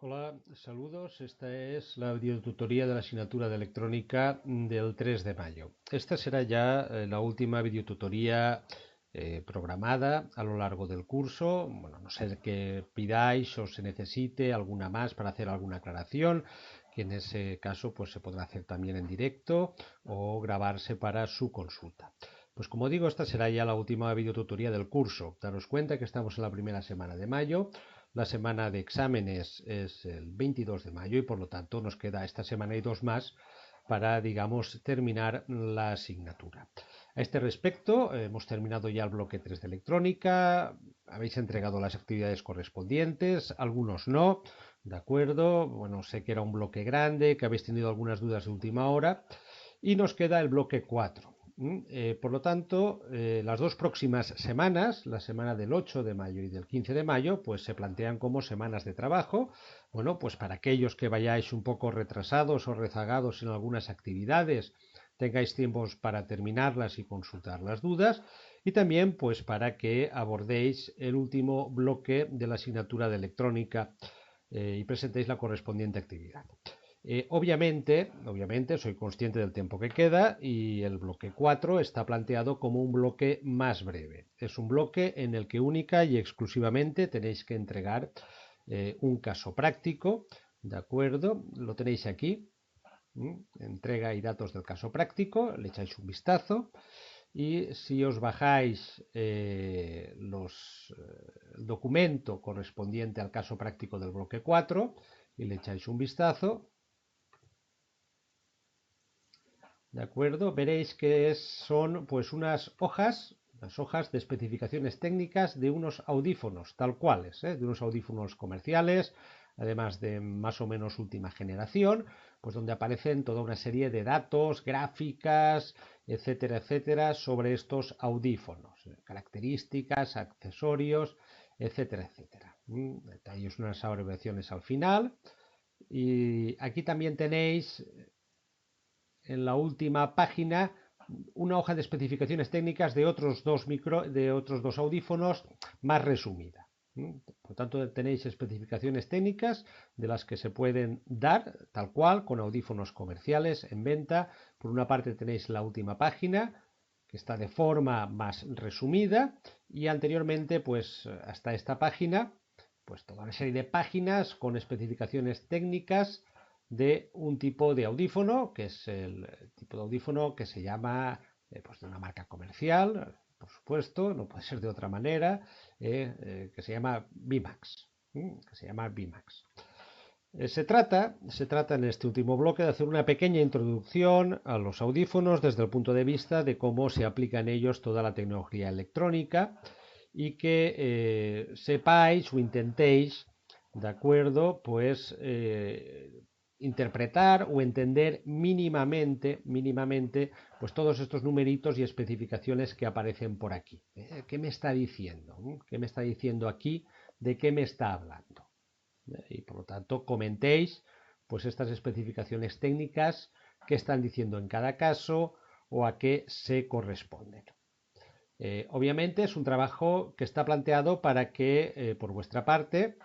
Hola, saludos. Esta es la videotutoría de la asignatura de electrónica del 3 de mayo. Esta será ya la última videotutoría programada a lo largo del curso. Bueno, no sé que pidáis o se necesite alguna más para hacer alguna aclaración, que en ese caso pues se podrá hacer también en directo o grabarse para su consulta. Pues como digo, esta será ya la última videotutoría del curso. Daros cuenta que estamos en la primera semana de mayo. La semana de exámenes es el 22 de mayo y por lo tanto nos queda esta semana y dos más para, digamos, terminar la asignatura. A este respecto, hemos terminado ya el bloque 3 de electrónica, habéis entregado las actividades correspondientes, algunos no, de acuerdo, bueno, sé que era un bloque grande, que habéis tenido algunas dudas de última hora y nos queda el bloque 4. Por lo tanto, las dos próximas semanas, la semana del 8 de mayo y del 15 de mayo, pues se plantean como semanas de trabajo. Bueno, pues para aquellos que vayáis un poco retrasados o rezagados en algunas actividades, tengáis tiempos para terminarlas y consultar las dudas. Y también, pues para que abordéis el último bloque de la asignatura de electrónica y presentéis la correspondiente actividad. Obviamente, soy consciente del tiempo que queda y el bloque 4 está planteado como un bloque más breve. Es un bloque en el que única y exclusivamente tenéis que entregar un caso práctico, ¿de acuerdo? Lo tenéis aquí, entrega y datos del caso práctico, le echáis un vistazo y si os bajáis el documento correspondiente al caso práctico del bloque 4 y le echáis un vistazo, ¿de acuerdo? Veréis que son pues las hojas de especificaciones técnicas de unos audífonos, tal cuales, de unos audífonos comerciales, además de más o menos última generación, pues donde aparecen toda una serie de datos, gráficas, etcétera, etcétera, sobre estos audífonos, características, accesorios, etcétera, etcétera. Hay unas abreviaciones al final. Y aquí también tenéis en la última página una hoja de especificaciones técnicas de otros dos audífonos más resumida. Por tanto, tenéis especificaciones técnicas de las que se pueden dar tal cual con audífonos comerciales en venta. Por una parte tenéis la última página que está de forma más resumida y anteriormente pues hasta esta página pues toda una serie de páginas con especificaciones técnicas de un tipo de audífono, que es el tipo de audífono que se llama pues de una marca comercial, por supuesto, no puede ser de otra manera, que se llama Bimax. Que se llama Bimax. Se trata en este último bloque de hacer una pequeña introducción a los audífonos desde el punto de vista de cómo se aplica en ellos toda la tecnología electrónica y que sepáis o intentéis, ¿de acuerdo? Pues interpretar o entender mínimamente, pues todos estos numeritos y especificaciones que aparecen por aquí. ¿Qué me está diciendo? ¿Qué me está diciendo aquí? ¿De qué me está hablando? Y por lo tanto comentéis pues estas especificaciones técnicas que están diciendo en cada caso o a qué se corresponden. Obviamente es un trabajo que está planteado para que por vuestra parte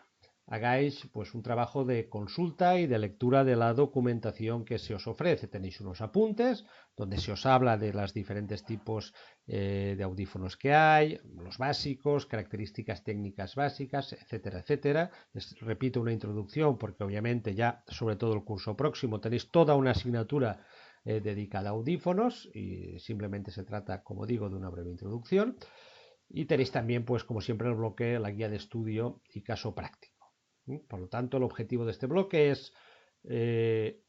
hagáis pues un trabajo de consulta y de lectura de la documentación que se os ofrece. Tenéis unos apuntes donde se os habla de los diferentes tipos de audífonos que hay, los básicos, características técnicas básicas, etcétera, etcétera. Les repito una introducción porque obviamente ya sobre todo el curso próximo tenéis toda una asignatura dedicada a audífonos y simplemente se trata, como digo, de una breve introducción. Y tenéis también, pues como siempre, el bloque, la guía de estudio y caso práctico. Por lo tanto, el objetivo de este bloque es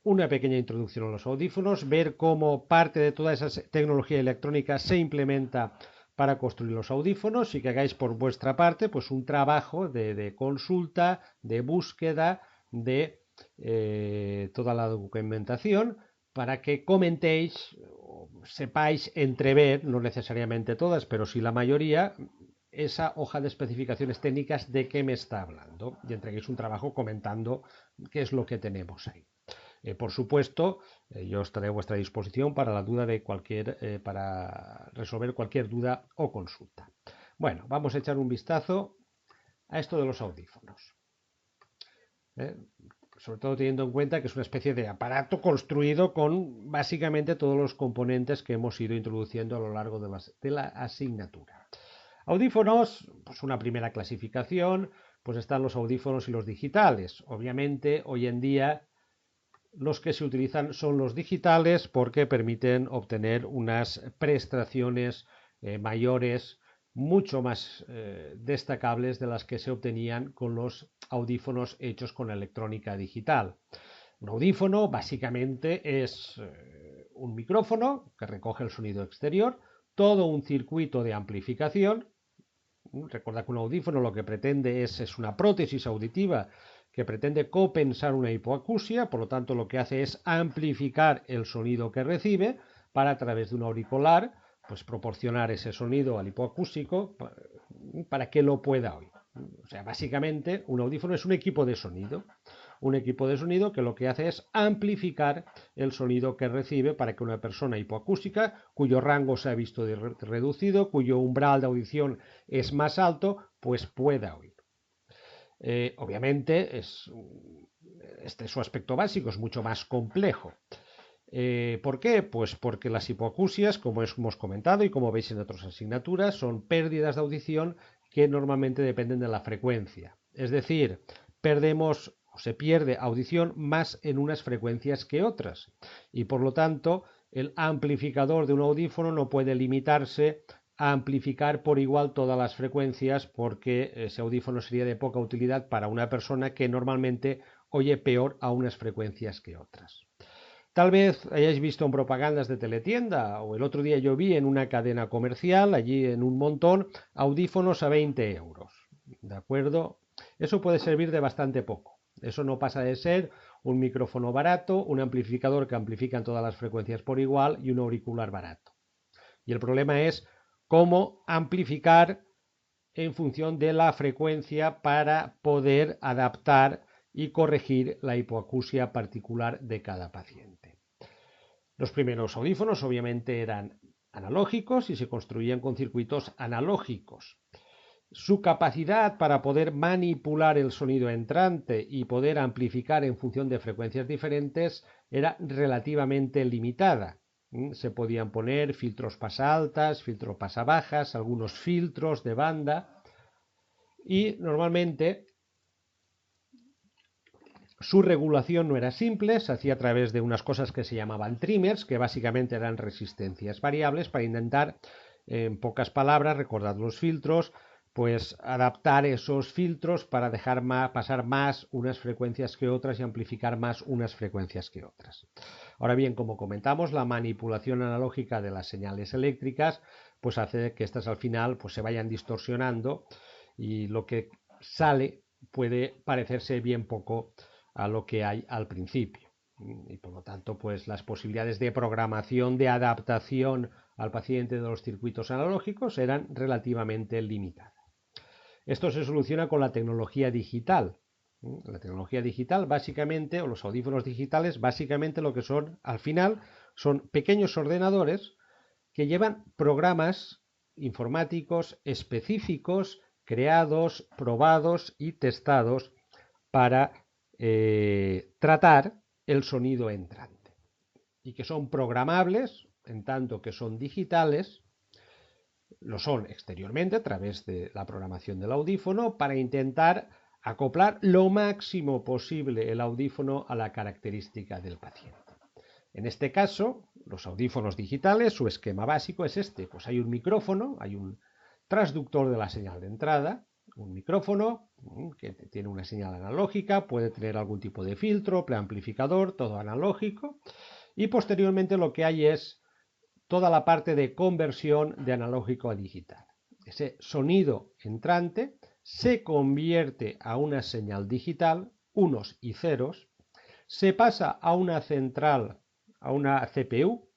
una pequeña introducción a los audífonos, ver cómo parte de toda esa tecnología electrónica se implementa para construir los audífonos y que hagáis por vuestra parte pues un trabajo de consulta, de búsqueda de toda la documentación para que comentéis o sepáis entrever, no necesariamente todas, pero sí la mayoría, esa hoja de especificaciones técnicas de qué me está hablando y entreguéis un trabajo comentando qué es lo que tenemos ahí. Por supuesto, yo estaré a vuestra disposición para la duda de para resolver cualquier duda o consulta. Bueno, vamos a echar un vistazo a esto de los audífonos. ¿eh? Sobre todo teniendo en cuenta que es una especie de aparato construido con básicamente todos los componentes que hemos ido introduciendo a lo largo de la asignatura. Audífonos, pues una primera clasificación, pues están los audífonos y los digitales. Obviamente, hoy en día los que se utilizan son los digitales porque permiten obtener unas prestaciones mayores, mucho más destacables de las que se obtenían con los audífonos hechos con electrónica digital. Un audífono básicamente es un micrófono que recoge el sonido exterior, todo un circuito de amplificación. Recuerda que un audífono lo que pretende es una prótesis auditiva que pretende compensar una hipoacusia, por lo tanto lo que hace es amplificar el sonido que recibe para a través de un auricular pues proporcionar ese sonido al hipoacúsico para que lo pueda oír. O sea, básicamente un audífono es un equipo de sonido que lo que hace es amplificar el sonido que recibe para que una persona hipoacústica, cuyo rango se ha visto reducido, cuyo umbral de audición es más alto, pues pueda oír. Obviamente, este es su aspecto básico, es mucho más complejo. ¿Por qué? Pues porque las hipoacusias, como hemos comentado y como veis en otras asignaturas, son pérdidas de audición que normalmente dependen de la frecuencia. Es decir, perdemos o se pierde audición más en unas frecuencias que otras. Y por lo tanto, el amplificador de un audífono no puede limitarse a amplificar por igual todas las frecuencias porque ese audífono sería de poca utilidad para una persona que normalmente oye peor a unas frecuencias que otras. Tal vez hayáis visto en propagandas de teletienda o el otro día yo vi en una cadena comercial, allí en un montón, audífonos a 20 euros. ¿De acuerdo? Eso puede servir de bastante poco. Eso no pasa de ser un micrófono barato, un amplificador que amplifica en todas las frecuencias por igual y un auricular barato. Y el problema es cómo amplificar en función de la frecuencia para poder adaptar y corregir la hipoacusia particular de cada paciente. Los primeros audífonos obviamente eran analógicos y se construían con circuitos analógicos. Su capacidad para poder manipular el sonido entrante y poder amplificar en función de frecuencias diferentes era relativamente limitada. Se podían poner filtros pasaltas, filtros pasabajas, algunos filtros de banda y normalmente su regulación no era simple, se hacía a través de unas cosas que se llamaban trimmers, que básicamente eran resistencias variables para intentar, en pocas palabras, recordad los filtros, pues adaptar esos filtros para dejar pasar más unas frecuencias que otras y amplificar más unas frecuencias que otras. Ahora bien, como comentamos, la manipulación analógica de las señales eléctricas pues hace que estas al final pues se vayan distorsionando y lo que sale puede parecerse bien poco a lo que hay al principio. Y por lo tanto, pues las posibilidades de programación, de adaptación al paciente de los circuitos analógicos eran relativamente limitadas. Esto se soluciona con la tecnología digital. La tecnología digital básicamente, o los audífonos digitales, básicamente lo que son, al final, son pequeños ordenadores que llevan programas informáticos específicos, creados, probados y testados para tratar el sonido entrante y que son programables en tanto que son digitales, lo son exteriormente a través de la programación del audífono para intentar acoplar lo máximo posible el audífono a la característica del paciente. En este caso, los audífonos digitales, su esquema básico es este, pues hay un micrófono, hay un transductor de la señal de entrada, un micrófono que tiene una señal analógica, puede tener algún tipo de filtro, preamplificador, todo analógico, y posteriormente lo que hay es toda la parte de conversión de analógico a digital. Ese sonido entrante se convierte a una señal digital, unos y ceros, se pasa a una central, a una CPU,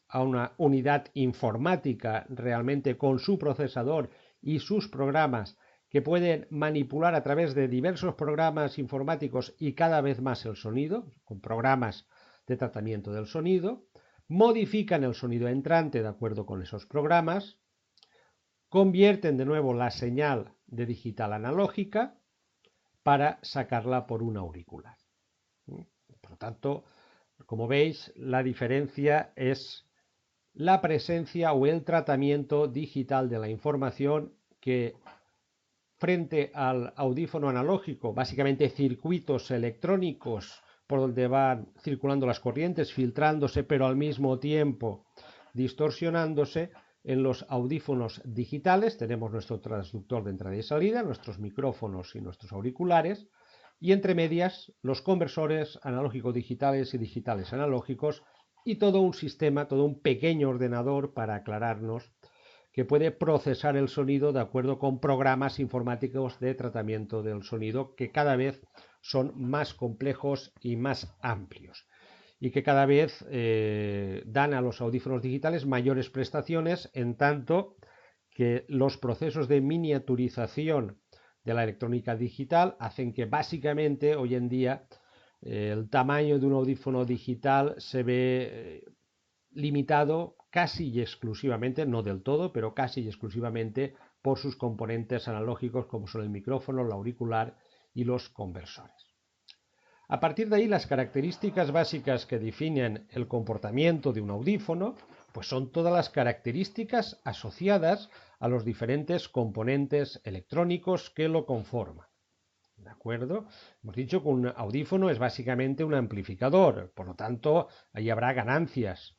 a una unidad informática realmente con su procesador y sus programas que pueden manipular a través de diversos programas informáticos y cada vez más el sonido, con programas de tratamiento del sonido, modifican el sonido entrante de acuerdo con esos programas, convierten de nuevo la señal de digital analógica, para sacarla por un auricular. Por lo tanto, como veis, la diferencia es la presencia o el tratamiento digital de la información, que frente al audífono analógico, básicamente circuitos electrónicos por donde van circulando las corrientes, filtrándose, pero al mismo tiempo distorsionándose. En los audífonos digitales tenemos nuestro transductor de entrada y salida, nuestros micrófonos y nuestros auriculares, y entre medias los conversores analógico-digitales y digitales analógicos, y todo un sistema, todo un pequeño ordenador, para aclararnos, que puede procesar el sonido de acuerdo con programas informáticos de tratamiento del sonido, que cada vez son más complejos y más amplios, y que cada vez dan a los audífonos digitales mayores prestaciones, en tanto que los procesos de miniaturización de la electrónica digital hacen que básicamente hoy en día el tamaño de un audífono digital se ve limitado casi y exclusivamente, no del todo, pero casi y exclusivamente por sus componentes analógicos, como son el micrófono, el auricular y los conversores. A partir de ahí, las características básicas que definen el comportamiento de un audífono, pues son todas las características asociadas a los diferentes componentes electrónicos que lo conforman. ¿De acuerdo? Hemos dicho que un audífono es básicamente un amplificador, por lo tanto, ahí habrá ganancias.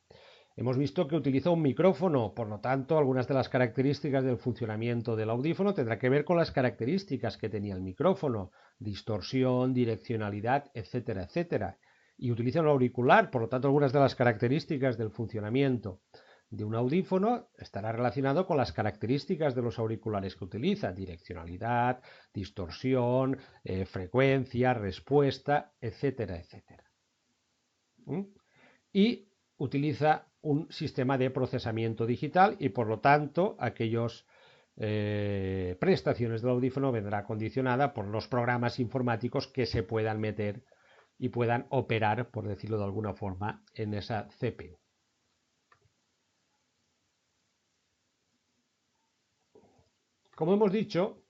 Hemos visto que utiliza un micrófono, por lo tanto, algunas de las características del funcionamiento del audífono tendrá que ver con las características que tenía el micrófono, distorsión, direccionalidad, etcétera, etcétera. Y utiliza un auricular, por lo tanto, algunas de las características del funcionamiento de un audífono estará relacionado con las características de los auriculares que utiliza, direccionalidad, distorsión, frecuencia, respuesta, etcétera, etcétera. Y utiliza un sistema de procesamiento digital, y por lo tanto aquellas prestaciones del audífono vendrá condicionada por los programas informáticos que se puedan meter y puedan operar, por decirlo de alguna forma, en esa CPU. Como hemos dicho,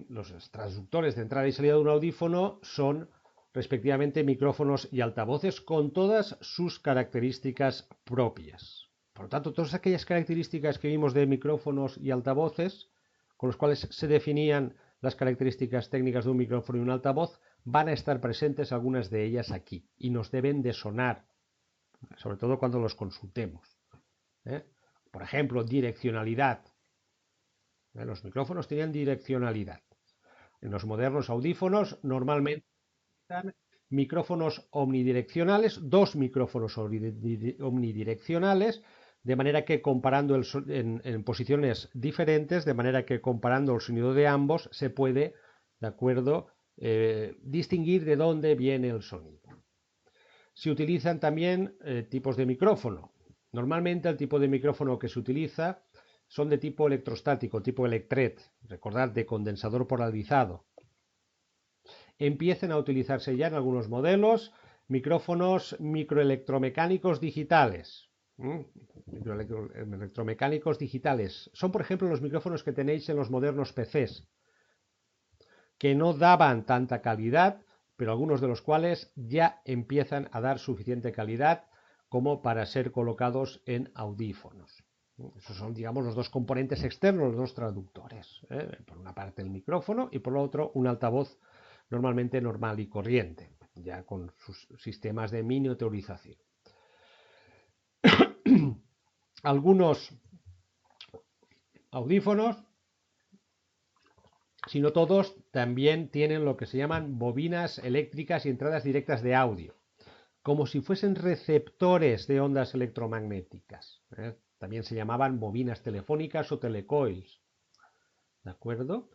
los transductores de entrada y salida de un audífono son respectivamente micrófonos y altavoces, con todas sus características propias. Por lo tanto, todas aquellas características que vimos de micrófonos y altavoces, con los cuales se definían las características técnicas de un micrófono y un altavoz, van a estar presentes algunas de ellas aquí, y nos deben de sonar, sobre todo cuando los consultemos. Por ejemplo, direccionalidad. Los micrófonos tenían direccionalidad. En los modernos audífonos normalmente están micrófonos omnidireccionales, dos micrófonos omnidireccionales, de manera que comparando en posiciones diferentes, de manera que comparando el sonido de ambos se puede, ¿de acuerdo?, distinguir de dónde viene el sonido. Se utilizan también tipos de micrófono. Normalmente el tipo de micrófono que se utiliza son de tipo electrostático, tipo electret, recordad, de condensador polarizado. Empiezan a utilizarse ya en algunos modelos micrófonos microelectromecánicos digitales. Electromecánicos digitales. Son, por ejemplo, los micrófonos que tenéis en los modernos PCs, que no daban tanta calidad, pero algunos de los cuales ya empiezan a dar suficiente calidad como para ser colocados en audífonos. Esos son, digamos, los dos componentes externos, los dos traductores. Por una parte el micrófono y por lo otro un altavoz normalmente normal y corriente, ya con sus sistemas de miniaturización. Algunos audífonos, si no todos, también tienen lo que se llaman bobinas eléctricas y entradas directas de audio, como si fuesen receptores de ondas electromagnéticas. También se llamaban bobinas telefónicas o telecoils. ¿De acuerdo?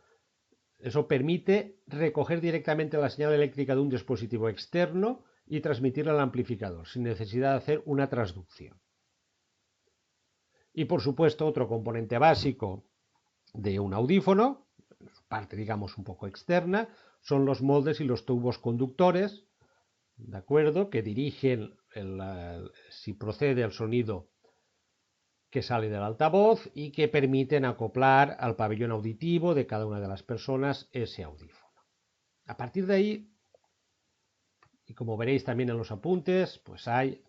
Eso permite recoger directamente la señal eléctrica de un dispositivo externo y transmitirla al amplificador, sin necesidad de hacer una transducción. Y por supuesto, otro componente básico de un audífono, parte digamos un poco externa, son los moldes y los tubos conductores, ¿de acuerdo?, que dirigen si procede el sonido que sale del altavoz y que permiten acoplar al pabellón auditivo de cada una de las personas ese audífono. A partir de ahí, y como veréis también en los apuntes, pues hay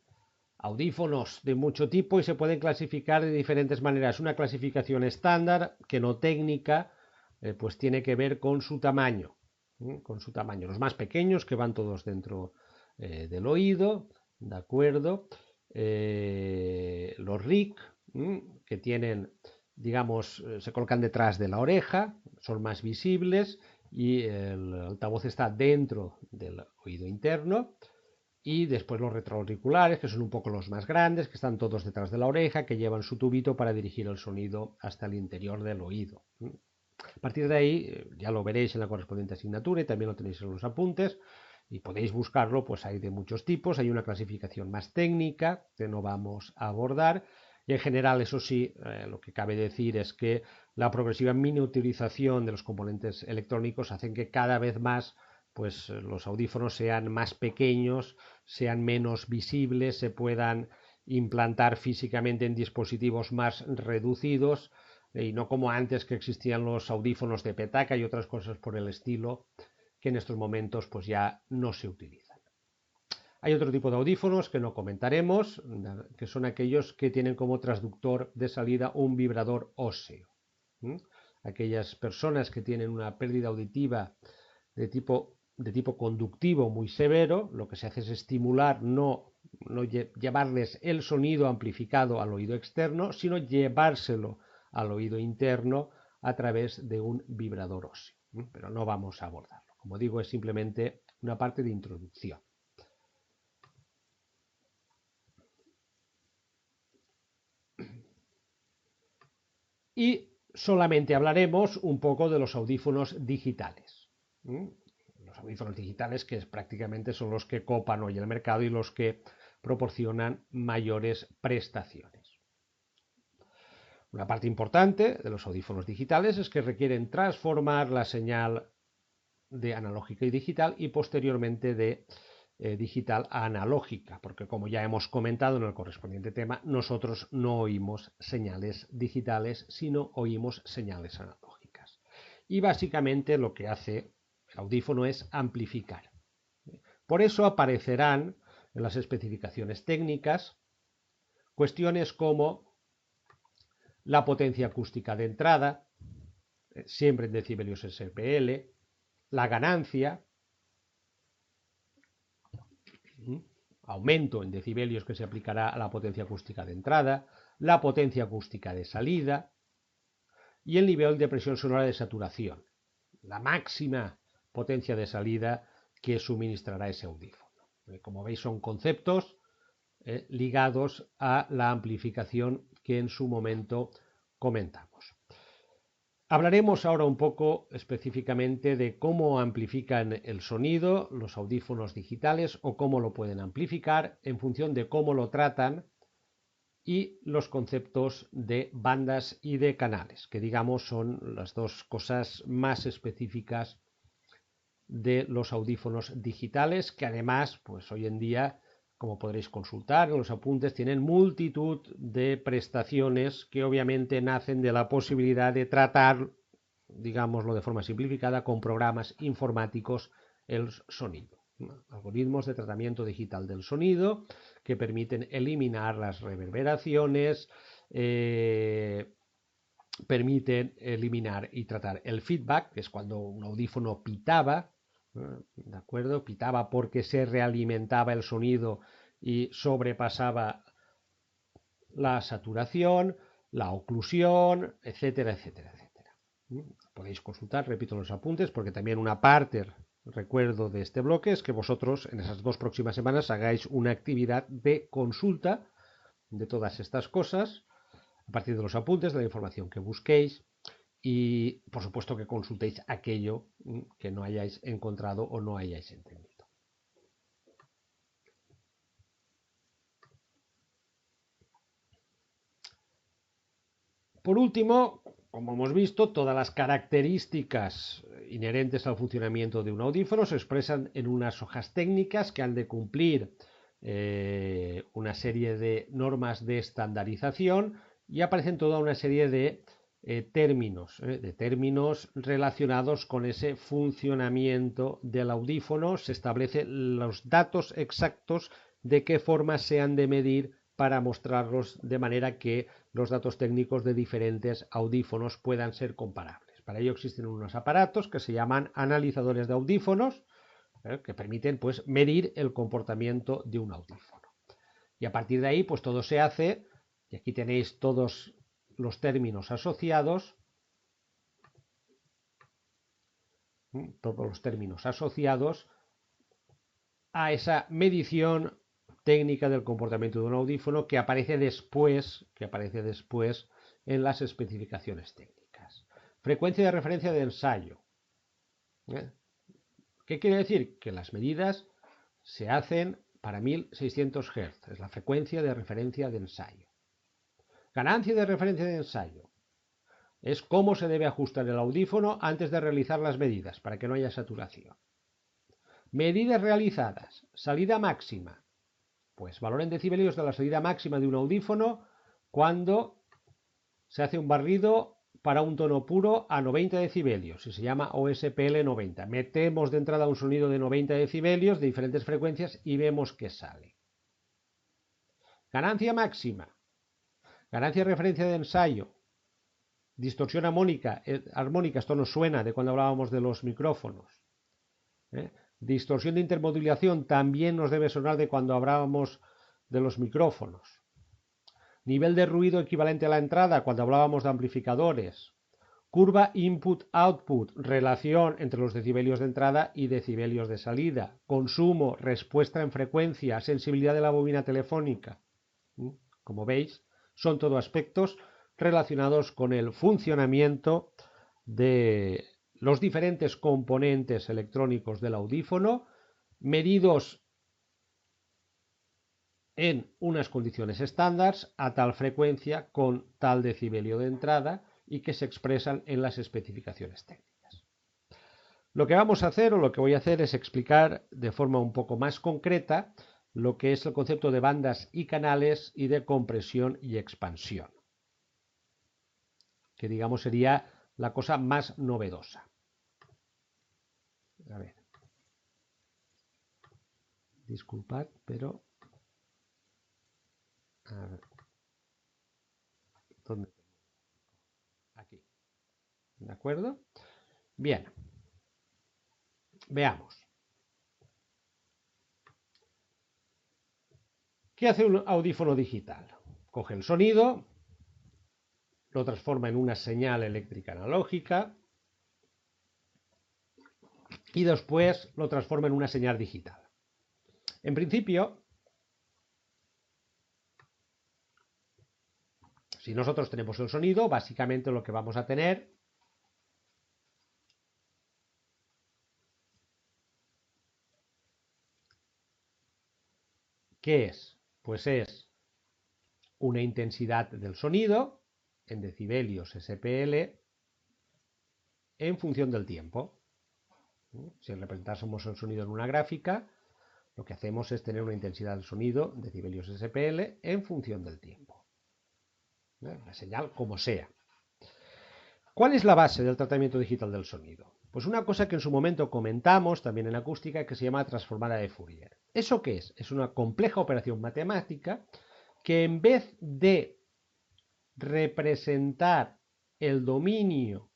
audífonos de mucho tipo y se pueden clasificar de diferentes maneras. Una clasificación estándar, que no técnica, pues tiene que ver con su tamaño. Con su tamaño. Los más pequeños, que van todos dentro del oído, ¿de acuerdo? Los RIC, que tienen, digamos, se colocan detrás de la oreja, son más visibles y el altavoz está dentro del oído interno. Y después los retroauriculares, que son un poco los más grandes, que están todos detrás de la oreja, que llevan su tubito para dirigir el sonido hasta el interior del oído. A partir de ahí, ya lo veréis en la correspondiente asignatura y también lo tenéis en los apuntes y podéis buscarlo, pues hay de muchos tipos, hay una clasificación más técnica que no vamos a abordar y en general, eso sí, lo que cabe decir es que la progresiva miniaturización de los componentes electrónicos hacen que cada vez más pues los audífonos sean más pequeños, sean menos visibles, se puedan implantar físicamente en dispositivos más reducidos y no como antes, que existían los audífonos de petaca y otras cosas por el estilo que en estos momentos pues ya no se utilizan. Hay otro tipo de audífonos que no comentaremos, que son aquellos que tienen como transductor de salida un vibrador óseo. Aquellas personas que tienen una pérdida auditiva de tipo conductivo muy severo, lo que se hace es estimular, no llevarles el sonido amplificado al oído externo, sino llevárselo al oído interno a través de un vibrador óseo. Pero no vamos a abordarlo. Como digo, es simplemente una parte de introducción. Y solamente hablaremos un poco de los audífonos digitales. Los audífonos digitales, que prácticamente son los que copan hoy el mercado y los que proporcionan mayores prestaciones. Una parte importante de los audífonos digitales es que requieren transformar la señal de analógica y digital y posteriormente de digital a analógica, porque como ya hemos comentado en el correspondiente tema, nosotros no oímos señales digitales, sino oímos señales analógicas. Y básicamente lo que hace el audífono es amplificar. Por eso aparecerán en las especificaciones técnicas cuestiones como la potencia acústica de entrada, siempre en decibelios SPL, la ganancia, aumento en decibelios que se aplicará a la potencia acústica de entrada, la potencia acústica de salida y el nivel de presión sonora de saturación, la máxima potencia de salida que suministrará ese audífono. Como veis, son conceptos ligados a la amplificación que en su momento comentamos. Hablaremos ahora un poco específicamente de cómo amplifican el sonido los audífonos digitales o cómo lo pueden amplificar en función de cómo lo tratan y los conceptos de bandas y de canales, que digamos son las dos cosas más específicas de los audífonos digitales, que además, pues hoy en día, como podréis consultar en los apuntes, tienen multitud de prestaciones que obviamente nacen de la posibilidad de tratar, digámoslo de forma simplificada, con programas informáticos el sonido. Algoritmos de tratamiento digital del sonido que permiten eliminar las reverberaciones, permiten eliminar y tratar el feedback, que es cuando un audífono pitaba, ¿de acuerdo? Pitaba porque se realimentaba el sonido y sobrepasaba la saturación, la oclusión, etcétera, etcétera, etcétera. Podéis consultar, repito, los apuntes, porque también una parte, recuerdo, de este bloque es que vosotros en esas 2 próximas semanas hagáis una actividad de consulta de todas estas cosas, a partir de los apuntes, de la información que busquéis, y por supuesto que consultéis aquello que no hayáis encontrado o no hayáis entendido. Por último, como hemos visto, todas las características inherentes al funcionamiento de un audífono se expresan en unas hojas técnicas que han de cumplir una serie de normas de estandarización y aparecen toda una serie de de términos relacionados con ese funcionamiento del audífono. Se establecen los datos exactos de qué forma se han de medir para mostrarlos de manera que los datos técnicos de diferentes audífonos puedan ser comparables. Para ello existen unos aparatos que se llaman analizadores de audífonos, que permiten pues medir el comportamiento de un audífono. Y a partir de ahí pues todo se hace, y aquí tenéis todos los términos asociados, a esa medición técnica del comportamiento de un audífono que aparece después en las especificaciones técnicas. Frecuencia de referencia de ensayo. ¿Qué quiere decir? Que las medidas se hacen para 1600 Hz, es la frecuencia de referencia de ensayo. Ganancia de referencia de ensayo es cómo se debe ajustar el audífono antes de realizar las medidas para que no haya saturación. Medidas realizadas. Salida máxima. Pues valor en decibelios de la salida máxima de un audífono cuando se hace un barrido para un tono puro a 90 decibelios y se llama OSPL 90. Metemos de entrada un sonido de 90 decibelios de diferentes frecuencias y vemos que sale. Ganancia máxima. Ganancia de referencia de ensayo. Distorsión armónica, esto nos suena de cuando hablábamos de los micrófonos. Distorsión de intermodulación también nos debe sonar de cuando hablábamos de los micrófonos. Nivel de ruido equivalente a la entrada cuando hablábamos de amplificadores. Curva input-output, relación entre los decibelios de entrada y decibelios de salida. Consumo, respuesta en frecuencia, sensibilidad de la bobina telefónica. Como veis, son todo aspectos relacionados con el funcionamiento de los diferentes componentes electrónicos del audífono, medidos en unas condiciones estándar, a tal frecuencia, con tal decibelio de entrada, y que se expresan en las especificaciones técnicas. Lo que vamos a hacer, o lo que voy a hacer, es explicar de forma un poco más concreta lo que es el concepto de bandas y canales y de compresión y expansión, que digamos sería la cosa más novedosa. A ver. Disculpad, pero... A ver. ¿Dónde? Aquí. ¿De acuerdo? Bien. Veamos. ¿Qué hace un audífono digital? Coge el sonido, lo transforma en una señal eléctrica analógica y después lo transforma en una señal digital. En principio, si nosotros tenemos el sonido, básicamente lo que vamos a tener ¿qué es? Pues es una intensidad del sonido en decibelios SPL en función del tiempo. Si representásemos el sonido en una gráfica, lo que hacemos es tener una intensidad del sonido, decibelios SPL, en función del tiempo. La señal como sea. ¿Cuál es la base del tratamiento digital del sonido? Pues una cosa que en su momento comentamos también en acústica que se llama transformada de Fourier. ¿Eso qué es? Es una compleja operación matemática que en vez de representar el dominio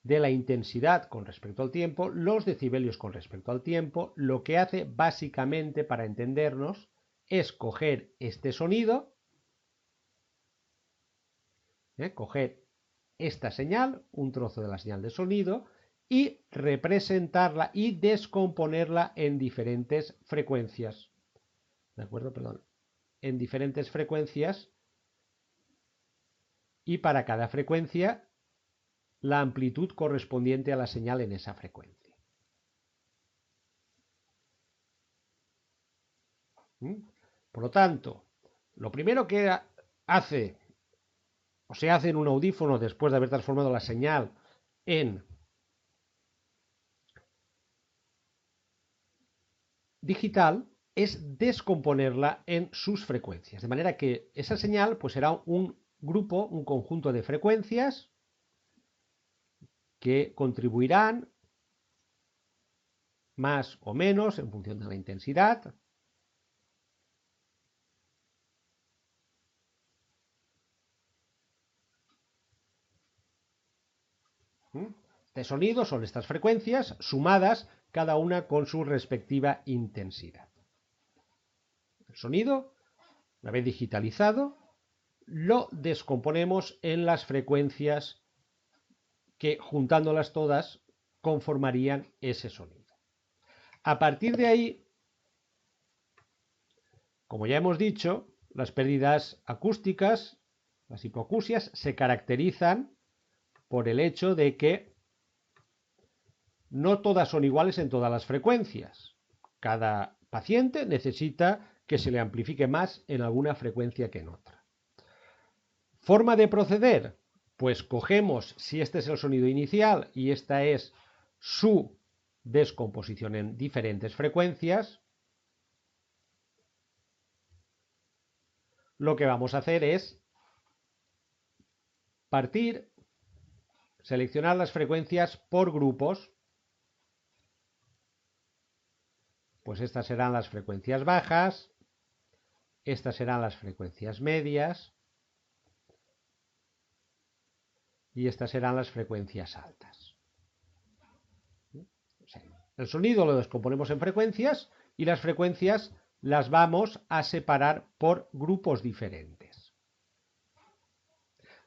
de la intensidad con respecto al tiempo, los decibelios con respecto al tiempo, lo que hace básicamente, para entendernos, es coger este sonido, coger esta señal, un trozo de la señal de sonido, y representarla y descomponerla en diferentes frecuencias. ¿De acuerdo? Perdón. En diferentes frecuencias, y para cada frecuencia la amplitud correspondiente a la señal en esa frecuencia. Por lo tanto, lo primero que hace o se hace en un audífono después de haber transformado la señal en digital es descomponerla en sus frecuencias, de manera que esa señal pues será un grupo, un conjunto de frecuencias que contribuirán más o menos en función de la intensidad. Este sonido son estas frecuencias sumadas, cada una con su respectiva intensidad. El sonido, una vez digitalizado, lo descomponemos en las frecuencias que, juntándolas todas, conformarían ese sonido. A partir de ahí, como ya hemos dicho, las pérdidas acústicas, las hipoacusias, se caracterizan por el hecho de que no todas son iguales en todas las frecuencias. Cada paciente necesita que se le amplifique más en alguna frecuencia que en otra. ¿Forma de proceder? Pues cogemos, si este es el sonido inicial y esta es su descomposición en diferentes frecuencias, lo que vamos a hacer es partir, seleccionar las frecuencias por grupos. Pues estas serán las frecuencias bajas, estas serán las frecuencias medias y estas serán las frecuencias altas. El sonido lo descomponemos en frecuencias y las frecuencias las vamos a separar por grupos diferentes.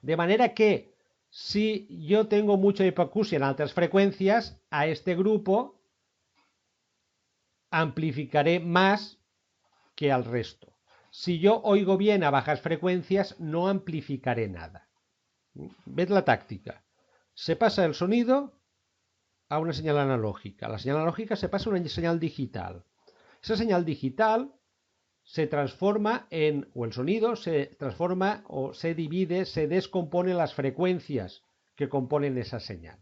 De manera que si yo tengo mucha hipoacusia en altas frecuencias, a este grupo amplificaré más que al resto. Si yo oigo bien a bajas frecuencias, no amplificaré nada. ¿Ves la táctica? Se pasa el sonido a una señal analógica. La señal analógica se pasa a una señal digital. Esa señal digital se transforma en, o el sonido se transforma o se divide, se descompone las frecuencias que componen esa señal.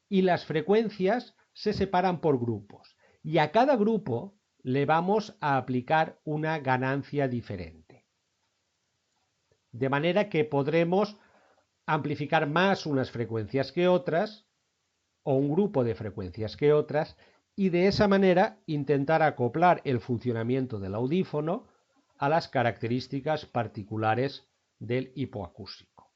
Y las frecuencias se separan por grupos. Y a cada grupo le vamos a aplicar una ganancia diferente. De manera que podremos amplificar más unas frecuencias que otras, o un grupo de frecuencias que otras, y de esa manera intentar acoplar el funcionamiento del audífono a las características particulares del hipoacúsico.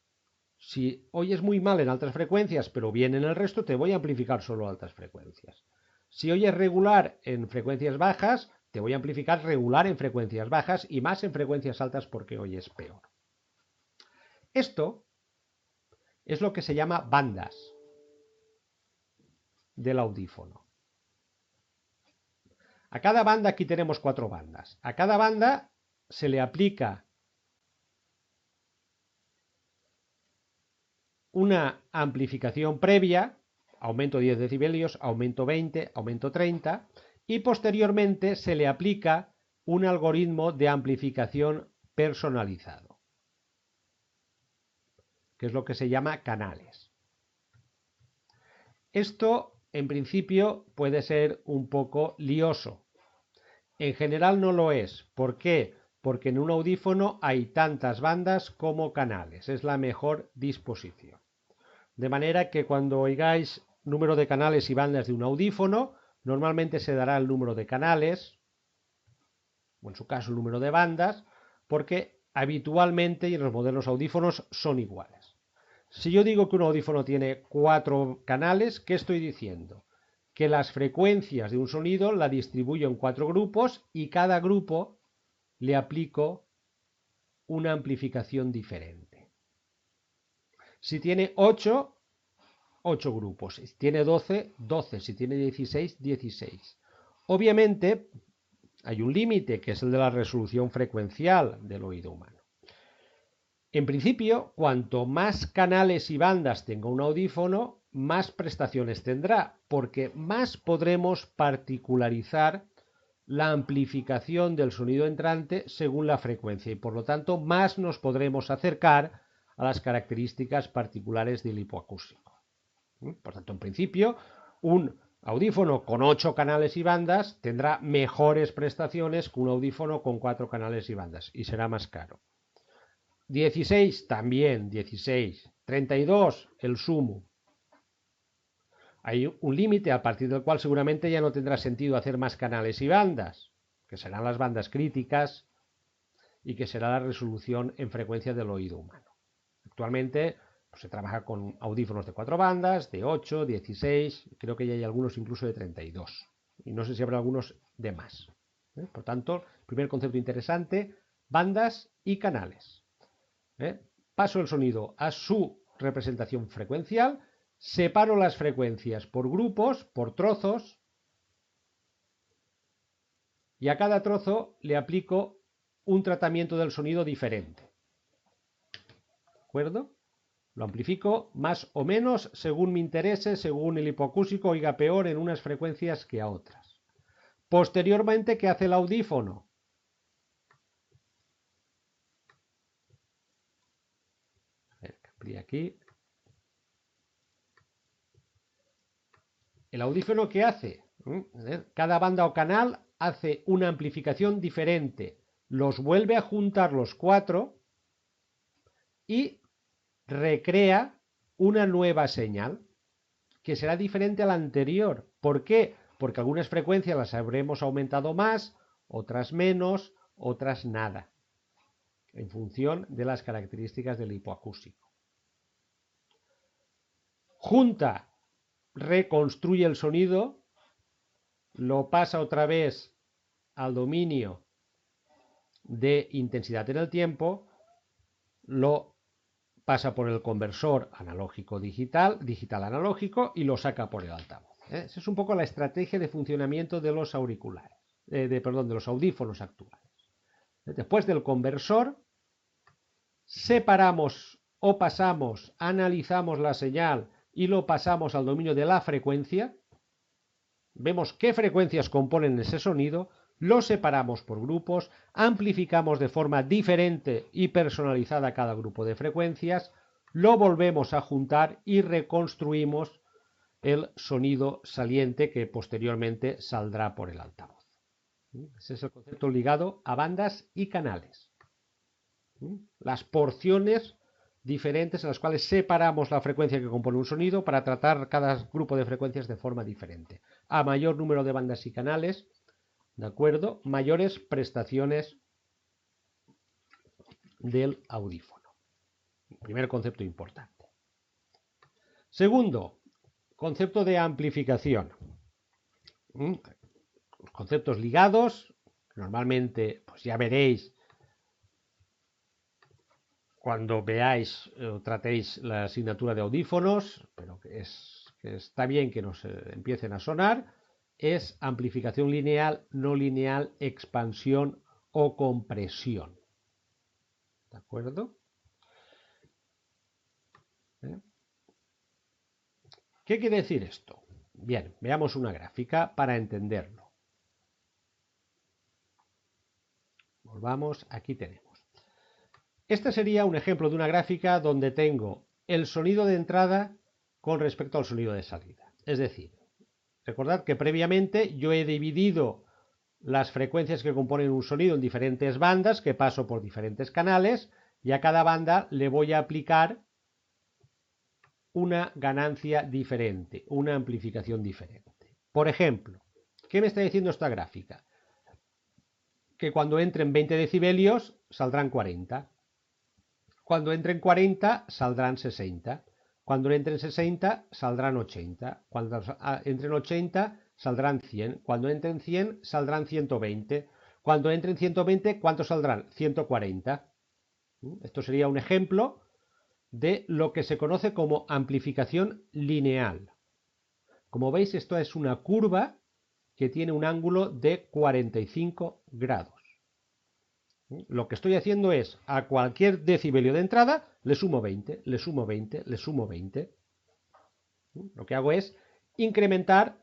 Si oyes muy mal en altas frecuencias, pero bien en el resto, te voy a amplificar solo altas frecuencias. Si oyes regular en frecuencias bajas, te voy a amplificar regular en frecuencias bajas y más en frecuencias altas porque oyes peor. Esto es lo que se llama bandas del audífono. A cada banda, aquí tenemos 4 bandas. A cada banda se le aplica una amplificación previa, aumento 10 decibelios, aumento 20, aumento 30, y posteriormente se le aplica un algoritmo de amplificación personalizado, que es lo que se llama canales. Esto, en principio, puede ser un poco lioso. En general no lo es. ¿Por qué? Porque en un audífono hay tantas bandas como canales. Es la mejor disposición. De manera que cuando oigáis número de canales y bandas de un audífono, normalmente se dará el número de canales, o en su caso el número de bandas, porque habitualmente y en los modernos audífonos son iguales. Si yo digo que un audífono tiene 4 canales, ¿qué estoy diciendo? Que las frecuencias de un sonido la distribuyo en 4 grupos y cada grupo le aplico una amplificación diferente. Si tiene 8 grupos. Si tiene 12, 12. Si tiene 16, 16. Obviamente hay un límite que es el de la resolución frecuencial del oído humano. En principio, cuanto más canales y bandas tenga un audífono, más prestaciones tendrá, porque más podremos particularizar la amplificación del sonido entrante según la frecuencia y por lo tanto más nos podremos acercar a las características particulares del hipoacústico. Por tanto, en principio, un audífono con 8 canales y bandas tendrá mejores prestaciones que un audífono con 4 canales y bandas y será más caro. 16 también, 16. 32 el sumo. Hay un límite a partir del cual seguramente ya no tendrá sentido hacer más canales y bandas, que serán las bandas críticas y que será la resolución en frecuencia del oído humano. Actualmente pues, se trabaja con audífonos de 4 bandas, de 8, 16, creo que ya hay algunos incluso de 32. Y no sé si habrá algunos de más. Por tanto, primer concepto interesante, bandas y canales. Paso el sonido a su representación frecuencial, separo las frecuencias por grupos, por trozos, y a cada trozo le aplico un tratamiento del sonido diferente. ¿De acuerdo? Lo amplifico más o menos según me interese, según el hipoacústico oiga peor en unas frecuencias que a otras. Posteriormente, ¿qué hace el audífono? A ver, que amplíe aquí. ¿El audífono qué hace? Cada banda o canal hace una amplificación diferente. Los vuelve a juntar los 4 y recrea una nueva señal que será diferente a la anterior. ¿Por qué? Porque algunas frecuencias las habremos aumentado más, otras menos, otras nada, en función de las características del hipoacústico. Junta, reconstruye el sonido, lo pasa otra vez al dominio de intensidad en el tiempo, lo pasa por el conversor analógico-digital, digital-analógico y lo saca por el altavoz. Esa es un poco la estrategia de funcionamiento de los auriculares, de los audífonos actuales. Después del conversor, separamos o pasamos, analizamos la señal y lo pasamos al dominio de la frecuencia. Vemos qué frecuencias componen ese sonido, lo separamos por grupos, amplificamos de forma diferente y personalizada cada grupo de frecuencias, lo volvemos a juntar y reconstruimos el sonido saliente que posteriormente saldrá por el altavoz. Ese es el concepto ligado a bandas y canales. Las porciones diferentes en las cuales separamos la frecuencia que compone un sonido para tratar cada grupo de frecuencias de forma diferente. A mayor número de bandas y canales, ¿de acuerdo? Mayores prestaciones del audífono. Primer concepto importante. Segundo, concepto de amplificación. Los conceptos ligados, normalmente, pues ya veréis cuando veáis o tratéis la asignatura de audífonos, pero que está bien que nos empiecen a sonar, es amplificación lineal, no lineal, expansión o compresión. ¿De acuerdo? ¿Qué quiere decir esto? Bien, veamos una gráfica para entenderlo. Volvamos, aquí tenemos. Este sería un ejemplo de una gráfica donde tengo el sonido de entrada con respecto al sonido de salida. Es decir, recordad que previamente yo he dividido las frecuencias que componen un sonido en diferentes bandas que paso por diferentes canales y a cada banda le voy a aplicar una ganancia diferente, una amplificación diferente. Por ejemplo, ¿qué me está diciendo esta gráfica? Que cuando entren 20 decibelios saldrán 40. Cuando entren 40 saldrán 60. Cuando entren 60 saldrán 80. Cuando entren 80 saldrán 100. Cuando entren 100 saldrán 120. Cuando entren 120, ¿cuántos saldrán? 140. Esto sería un ejemplo de lo que se conoce como amplificación lineal. Como veis, esto es una curva que tiene un ángulo de 45 grados. Lo que estoy haciendo es, a cualquier decibelio de entrada, le sumo 20, le sumo 20, le sumo 20. Lo que hago es incrementar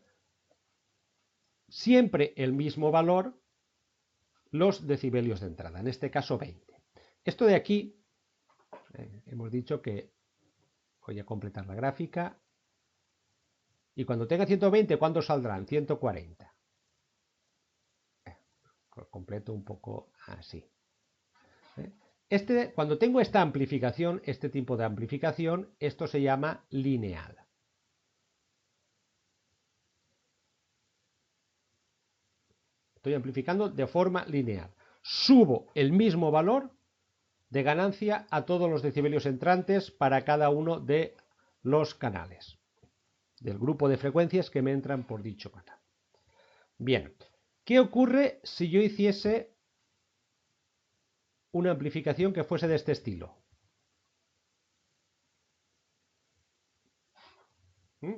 siempre el mismo valor los decibelios de entrada, en este caso 20. Esto de aquí, hemos dicho que voy a completar la gráfica, y cuando tenga 120, ¿cuántos saldrán? 140. Completo un poco así. Cuando tengo esta amplificación, este tipo de amplificación, esto se llama lineal. Estoy amplificando de forma lineal. Subo el mismo valor de ganancia a todos los decibelios entrantes para cada uno de los canales, del grupo de frecuencias que me entran por dicho canal. Bien, ¿qué ocurre si yo hiciese una amplificación que fuese de este estilo?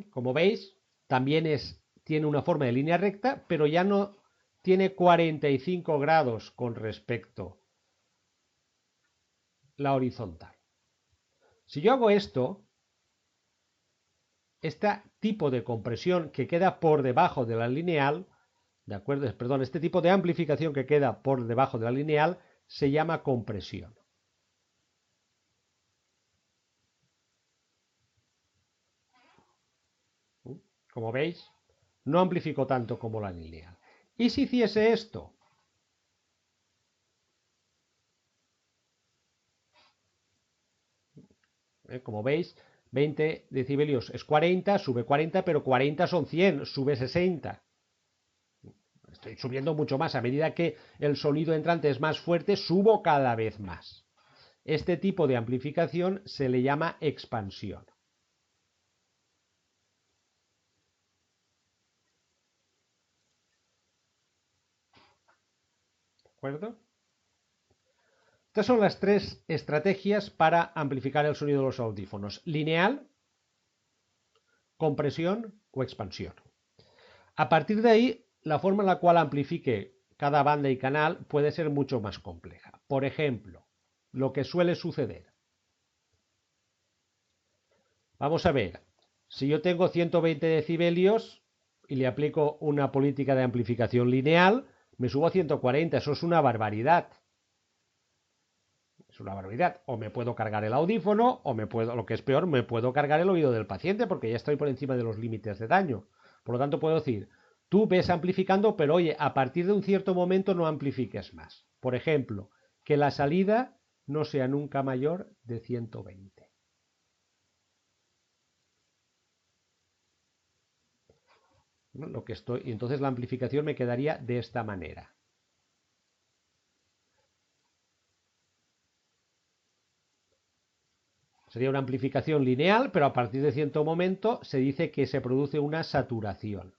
Como veis, también tiene una forma de línea recta, pero ya no tiene 45 grados con respecto a la horizontal. Si yo hago esto, este tipo de compresión que queda por debajo de la lineal, ¿de acuerdo? Perdón, este tipo de amplificación que queda por debajo de la lineal se llama compresión. Como veis, no amplifico tanto como la lineal. ¿Y si hiciese esto? Como veis, 20 decibelios es 40, sube 40, pero 40 son 100, sube 60. Estoy subiendo mucho más. A medida que el sonido entrante es más fuerte, subo cada vez más. Este tipo de amplificación se le llama expansión. ¿De acuerdo? Estas son las tres estrategias para amplificar el sonido de los audífonos: lineal, compresión o expansión. A partir de ahí, la forma en la cual amplifique cada banda y canal puede ser mucho más compleja. Por ejemplo, lo que suele suceder. Vamos a ver, si yo tengo 120 decibelios y le aplico una política de amplificación lineal, me subo a 140, eso es una barbaridad. Es una barbaridad. O me puedo cargar el audífono, o lo que es peor, me puedo cargar el oído del paciente porque ya estoy por encima de los límites de daño. Por lo tanto, puedo decir, tú ves amplificando, pero oye, a partir de un cierto momento no amplifiques más. Por ejemplo, que la salida no sea nunca mayor de 120. ¿No? Y entonces la amplificación me quedaría de esta manera. Sería una amplificación lineal, pero a partir de cierto momento se dice que se produce una saturación.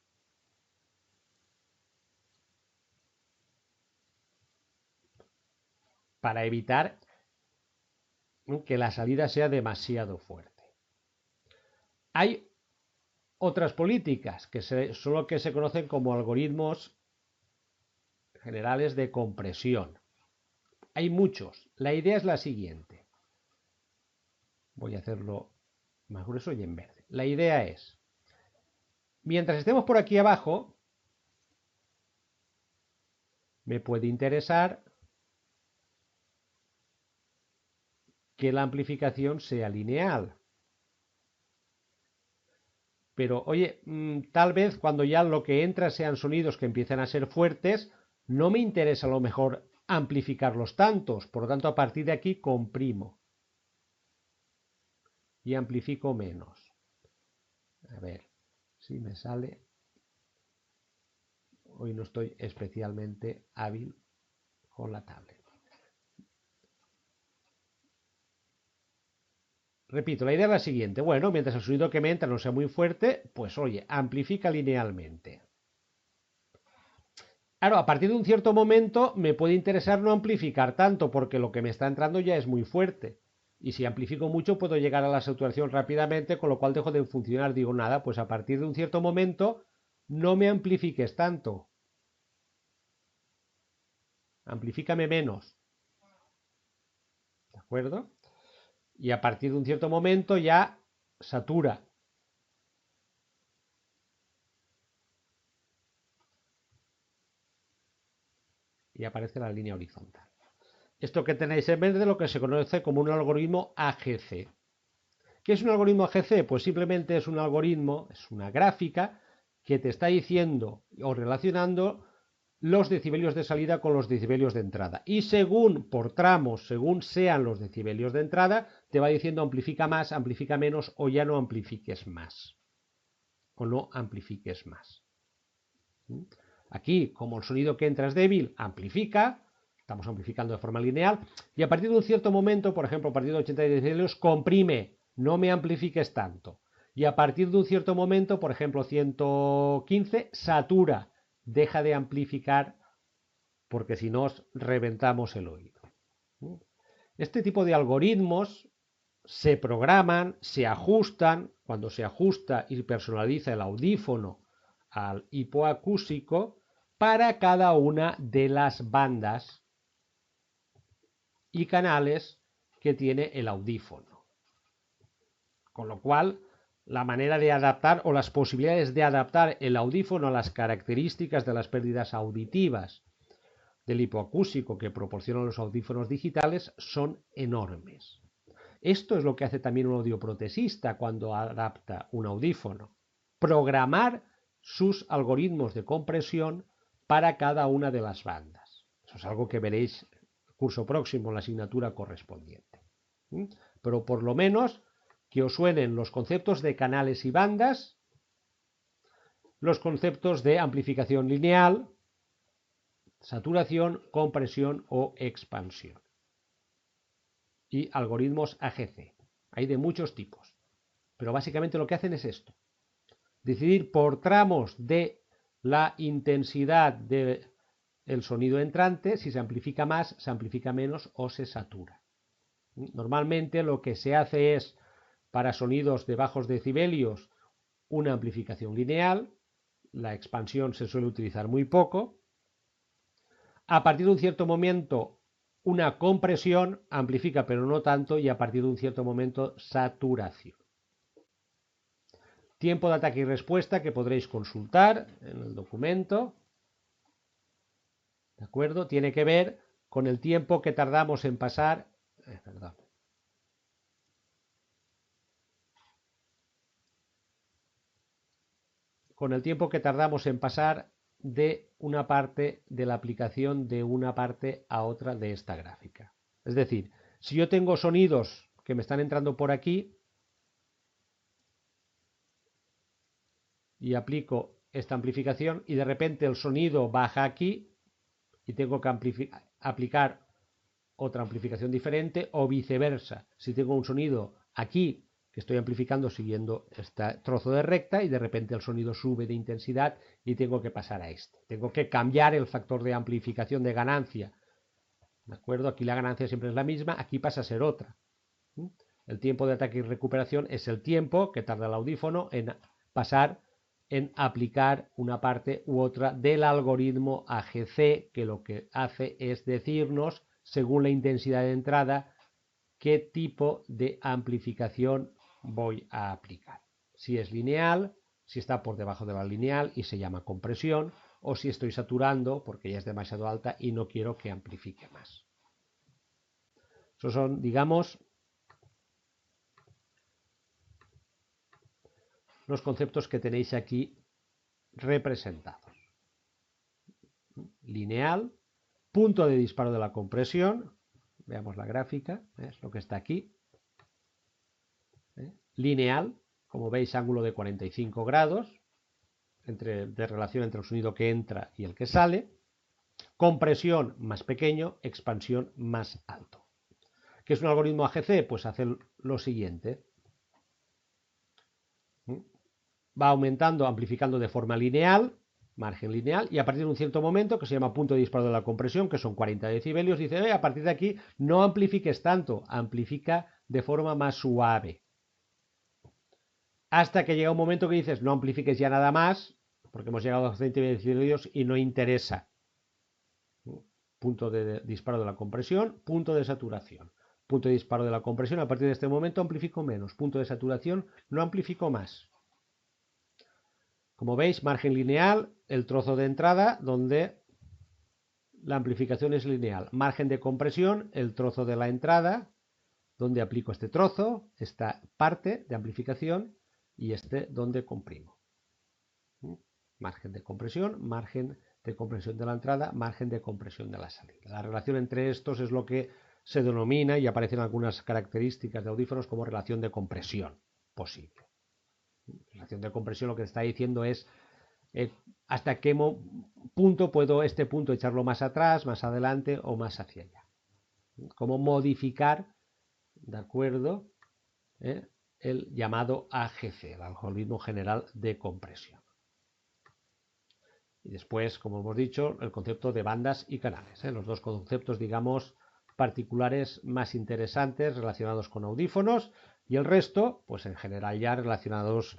Para evitar que la salida sea demasiado fuerte. Hay otras políticas son lo que se conocen como algoritmos generales de compresión. Hay muchos. La idea es la siguiente. Voy a hacerlo más grueso y en verde. La idea es, mientras estemos por aquí abajo, me puede interesar que la amplificación sea lineal. Pero, oye, tal vez cuando ya lo que entra sean sonidos que empiezan a ser fuertes, no me interesa a lo mejor amplificarlos tantos. Por lo tanto, a partir de aquí comprimo y amplifico menos. A ver si me sale. Hoy no estoy especialmente hábil con la tablet. Repito, la idea es la siguiente. Bueno, mientras el sonido que me entra no sea muy fuerte, pues oye, amplifica linealmente. Claro, a partir de un cierto momento me puede interesar no amplificar tanto porque lo que me está entrando ya es muy fuerte. Y si amplifico mucho puedo llegar a la saturación rápidamente, con lo cual dejo de funcionar. Digo, nada, pues a partir de un cierto momento no me amplifiques tanto. Amplifícame menos. ¿De acuerdo? Y a partir de un cierto momento ya satura. Y aparece la línea horizontal. Esto que tenéis en verde es lo que se conoce como un algoritmo AGC. ¿Qué es un algoritmo AGC? Pues simplemente es un algoritmo, es una gráfica que te está diciendo o relacionando los decibelios de salida con los decibelios de entrada. Y según, por tramos, según sean los decibelios de entrada, te va diciendo amplifica más, amplifica menos o ya no amplifiques más. O no amplifiques más. Aquí, como el sonido que entra es débil, amplifica, estamos amplificando de forma lineal, y a partir de un cierto momento, por ejemplo, a partir de 80 decibelios, comprime, no me amplifiques tanto. Y a partir de un cierto momento, por ejemplo, 115, satura, deja de amplificar, porque si no, reventamos el oído. Este tipo de algoritmos se programan, se ajustan, cuando se ajusta y personaliza el audífono al hipoacústico para cada una de las bandas y canales que tiene el audífono. Con lo cual, la manera de adaptar o las posibilidades de adaptar el audífono a las características de las pérdidas auditivas del hipoacústico que proporcionan los audífonos digitales son enormes. Esto es lo que hace también un audioprotesista cuando adapta un audífono. Programar sus algoritmos de compresión para cada una de las bandas. Eso es algo que veréis el curso próximo en la asignatura correspondiente. Pero por lo menos que os suenen los conceptos de canales y bandas, los conceptos de amplificación lineal, saturación, compresión o expansión. Y algoritmos AGC. Hay de muchos tipos. Pero básicamente lo que hacen es esto. Decidir por tramos de la intensidad del sonido entrante, si se amplifica más, se amplifica menos o se satura. Normalmente lo que se hace es, para sonidos de bajos decibelios, una amplificación lineal. La expansión se suele utilizar muy poco. A partir de un cierto momento, una compresión, amplifica pero no tanto, y a partir de un cierto momento, saturación. Tiempo de ataque y respuesta que podréis consultar en el documento. ¿De acuerdo? Tiene que ver con el tiempo que tardamos en pasar. Con el tiempo que tardamos en pasar de una parte de la aplicación de una parte a otra de esta gráfica. Es decir, si yo tengo sonidos que me están entrando por aquí y aplico esta amplificación y de repente el sonido baja aquí y tengo que aplicar otra amplificación diferente, o viceversa. Si tengo un sonido aquí que estoy amplificando siguiendo este trozo de recta y de repente el sonido sube de intensidad y tengo que pasar a este. Tengo que cambiar el factor de amplificación de ganancia. ¿De acuerdo? Aquí la ganancia siempre es la misma, aquí pasa a ser otra. El tiempo de ataque y recuperación es el tiempo que tarda el audífono en pasar en aplicar una parte u otra del algoritmo AGC, que lo que hace es decirnos, según la intensidad de entrada, qué tipo de amplificación voy a aplicar. Si es lineal, si está por debajo de la lineal y se llama compresión, o si estoy saturando porque ya es demasiado alta y no quiero que amplifique más. Esos son, digamos, los conceptos que tenéis aquí representados. Lineal, punto de disparo de la compresión, veamos la gráfica, es lo que está aquí. Lineal, como veis, ángulo de 45 grados de relación entre el sonido que entra y el que sale. Compresión más pequeño, expansión más alto. ¿Qué es un algoritmo AGC? Pues hace lo siguiente. Va aumentando, amplificando de forma lineal, margen lineal, y a partir de un cierto momento, que se llama punto de disparo de la compresión, que son 40 decibelios, dice, a partir de aquí no amplifiques tanto, amplifica de forma más suave. Hasta que llega un momento que dices, no amplifiques ya nada más, porque hemos llegado a 100 decibelios y no interesa. Punto de disparo de la compresión, punto de saturación. Punto de disparo de la compresión, a partir de este momento amplifico menos. Punto de saturación, no amplifico más. Como veis, margen lineal, el trozo de entrada donde la amplificación es lineal. Margen de compresión, el trozo de la entrada donde aplico este trozo, esta parte de amplificación, y este donde comprimo. Margen de compresión de la entrada, margen de compresión de la salida. La relación entre estos es lo que se denomina, y aparecen algunas características de audífonos, como relación de compresión posible. Relación de compresión lo que está diciendo es hasta qué punto puedo este punto echarlo más atrás, más adelante o más hacia allá. Cómo modificar, ¿de acuerdo? El llamado AGC, el algoritmo general de compresión. Y después, como hemos dicho, el concepto de bandas y canales, los dos conceptos, digamos, particulares más interesantes relacionados con audífonos, y el resto, pues en general ya relacionados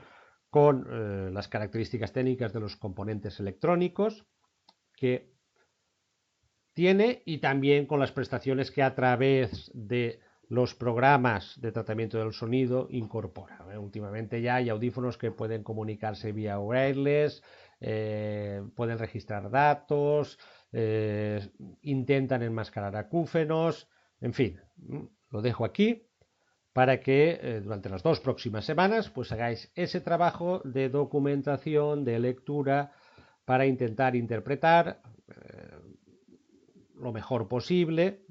con las características técnicas de los componentes electrónicos que tiene y también con las prestaciones que a través de los programas de tratamiento del sonido incorpora. Últimamente ya hay audífonos que pueden comunicarse vía wireless, pueden registrar datos, intentan enmascarar acúfenos, en fin, lo dejo aquí para que durante las 2 próximas semanas pues hagáis ese trabajo de documentación, de lectura, para intentar interpretar lo mejor posible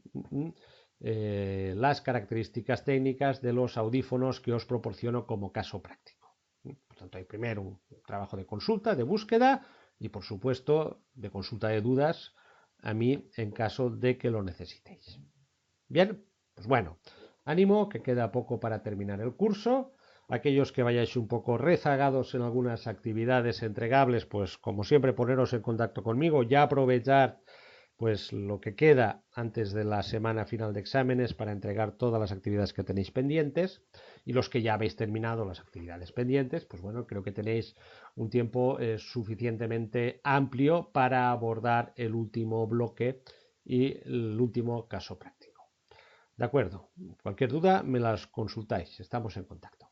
las características técnicas de los audífonos que os proporciono como caso práctico. Por tanto, hay primero un trabajo de consulta, de búsqueda y, por supuesto, de consulta de dudas a mí en caso de que lo necesitéis. Bien, pues bueno, ánimo, que queda poco para terminar el curso. Aquellos que vayáis un poco rezagados en algunas actividades entregables, pues como siempre poneros en contacto conmigo, ya aprovechar pues lo que queda antes de la semana final de exámenes para entregar todas las actividades que tenéis pendientes, y los que ya habéis terminado las actividades pendientes, pues bueno, creo que tenéis un tiempo suficientemente amplio para abordar el último bloque y el último caso práctico. De acuerdo, cualquier duda me las consultáis, estamos en contacto.